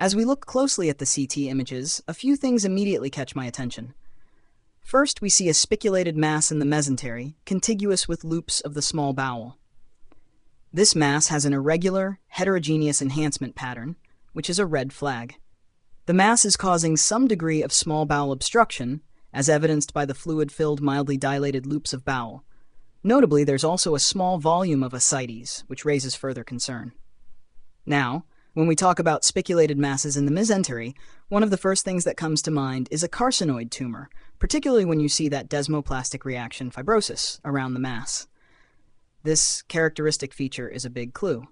As we look closely at the CT images, a few things immediately catch my attention. First, we see a spiculated mass in the mesentery, contiguous with loops of the small bowel. This mass has an irregular, heterogeneous enhancement pattern, which is a red flag. The mass is causing some degree of small bowel obstruction, as evidenced by the fluid-filled, mildly dilated loops of bowel. Notably, there's also a small volume of ascites, which raises further concern. Now, when we talk about spiculated masses in the mesentery, one of the first things that comes to mind is a carcinoid tumor, particularly when you see that desmoplastic reaction fibrosis around the mass. This characteristic feature is a big clue.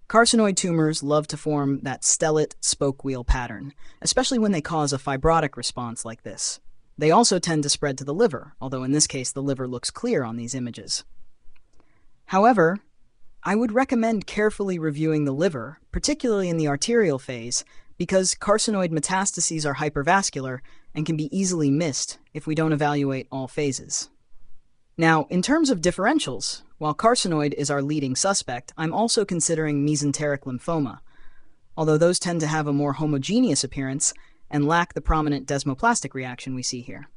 Carcinoid tumors love to form that stellate spoke wheel pattern, especially when they cause a fibrotic response like this. They also tend to spread to the liver, although in this case the liver looks clear on these images. However, I would recommend carefully reviewing the liver, particularly in the arterial phase, because carcinoid metastases are hypervascular and can be easily missed if we don't evaluate all phases. Now, in terms of differentials, while carcinoid is our leading suspect, I'm also considering mesenteric lymphoma, although those tend to have a more homogeneous appearance and lack the prominent desmoplastic reaction we see here.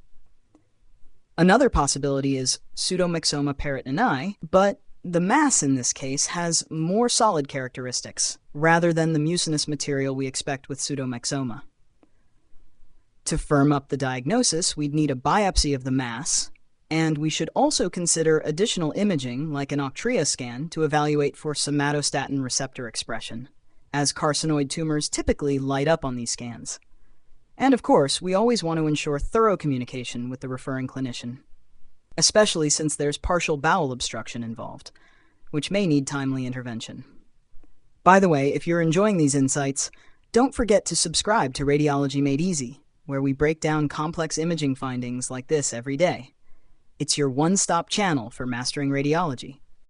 Another possibility is pseudomyxoma peritonei, but the mass in this case has more solid characteristics, rather than the mucinous material we expect with pseudomyxoma. To firm up the diagnosis, we'd need a biopsy of the mass, and we should also consider additional imaging, like an Octria scan, to evaluate for somatostatin receptor expression, as carcinoid tumors typically light up on these scans. And of course, we always want to ensure thorough communication with the referring clinician, especially since there's partial bowel obstruction involved, which may need timely intervention. By the way, if you're enjoying these insights, don't forget to subscribe to Radiology Made Easy, where we break down complex imaging findings like this every day. It's your one-stop channel for mastering radiology.